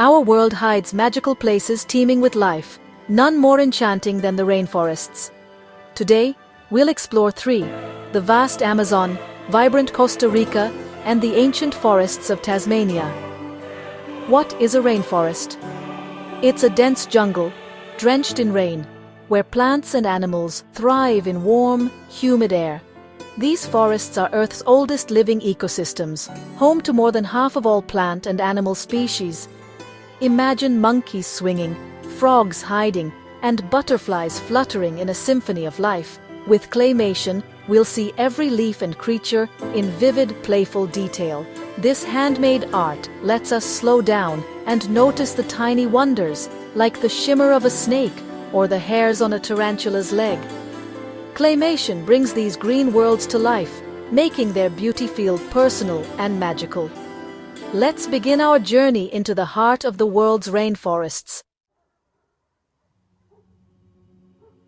Our world hides magical places teeming with life, none more enchanting than the rainforests. Today, we'll explore three: the vast Amazon, vibrant Costa Rica, and the ancient forests of Tasmania. What is a rainforest? It's a dense jungle, drenched in rain, where plants and animals thrive in warm, humid air. These forests are Earth's oldest living ecosystems, home to more than half of all plant and animal species. Imagine monkeys swinging, frogs hiding, and butterflies fluttering in a symphony of life. With claymation, we'll see every leaf and creature in vivid, playful detail. This handmade art lets us slow down and notice the tiny wonders, like the shimmer of a snake or the hairs on a tarantula's leg. Claymation brings these green worlds to life, making their beauty feel personal and magical. Let's begin our journey into the heart of the world's rainforests.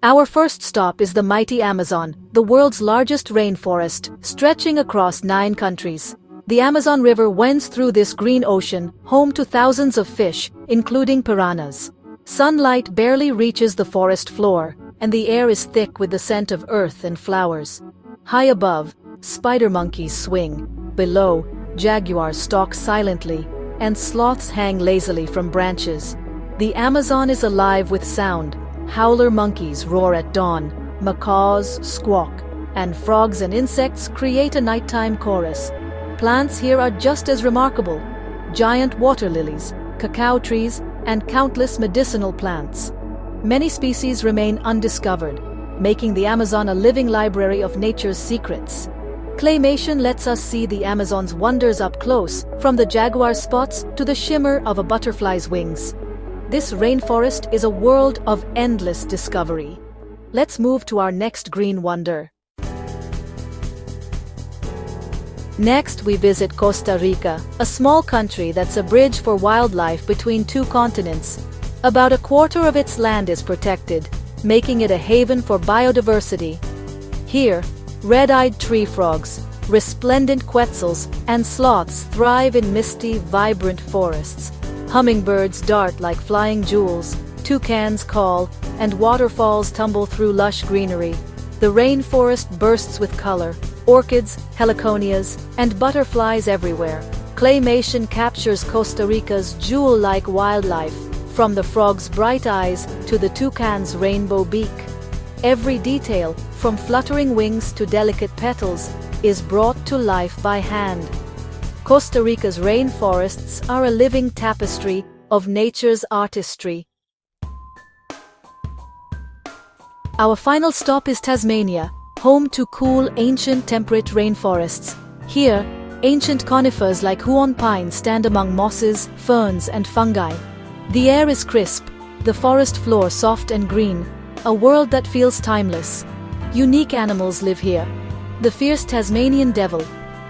Our first stop is the mighty Amazon, the world's largest rainforest, stretching across 9 countries. The Amazon River winds through this green ocean, home to thousands of fish, including piranhas. Sunlight barely reaches the forest floor, and the air is thick with the scent of earth and flowers. High above, spider monkeys swing. Below, jaguars stalk silently, and sloths hang lazily from branches. The Amazon is alive with sound. Howler monkeys roar at dawn, macaws squawk, and frogs and insects create a nighttime chorus. Plants here are just as remarkable: giant water lilies, cacao trees, and countless medicinal plants. Many species remain undiscovered, making the Amazon a living library of nature's secrets. Claymation lets us see the Amazon's wonders up close, from the jaguar's spots to the shimmer of a butterfly's wings. This rainforest is a world of endless discovery. Let's move to our next green wonder. Next, we visit Costa Rica, a small country that's a bridge for wildlife between 2 continents. About a quarter of its land is protected, making it a haven for biodiversity. Here, red-eyed tree frogs, resplendent quetzals, and sloths thrive in misty, vibrant forests. Hummingbirds dart like flying jewels, toucans call, and waterfalls tumble through lush greenery. The rainforest bursts with color: orchids, heliconias, and butterflies everywhere. Claymation captures Costa Rica's jewel-like wildlife, from the frog's bright eyes to the toucan's rainbow beak. Every detail, from fluttering wings to delicate petals, is brought to life by hand. Costa Rica's rainforests are a living tapestry of nature's artistry. Our final stop is Tasmania, home to cool, ancient temperate rainforests. Here, ancient conifers like huon pine stand among mosses, ferns, and fungi. The air is crisp, the forest floor soft and green, a world that feels timeless. Unique animals live here: the fierce Tasmanian devil,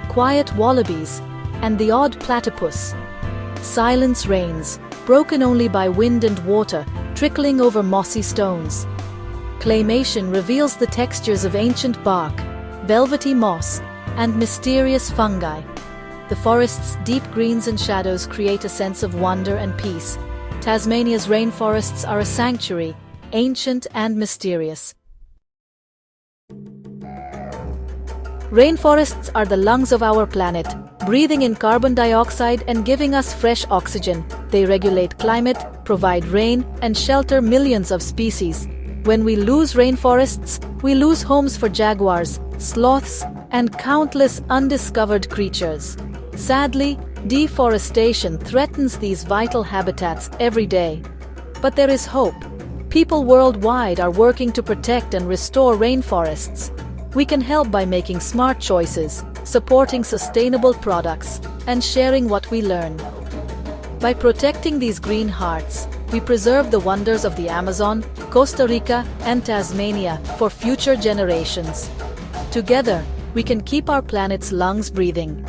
quiet wallabies, and the odd platypus. Silence reigns, broken only by wind and water trickling over mossy stones. Claymation reveals the textures of ancient bark, velvety moss, and mysterious fungi. The forest's deep greens and shadows create a sense of wonder and peace. Tasmania's rainforests are a sanctuary, ancient and mysterious. Rainforests are the lungs of our planet, breathing in carbon dioxide and giving us fresh oxygen. They regulate climate, provide rain, and shelter millions of species. When we lose rainforests, we lose homes for jaguars, sloths, and countless undiscovered creatures. Sadly, deforestation threatens these vital habitats every day. But there is hope. People worldwide are working to protect and restore rainforests. We can help by making smart choices, supporting sustainable products, and sharing what we learn. By protecting these green hearts, we preserve the wonders of the Amazon, Costa Rica, and Tasmania for future generations. Together, we can keep our planet's lungs breathing.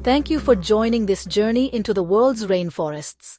Thank you for joining this journey into the world's rainforests.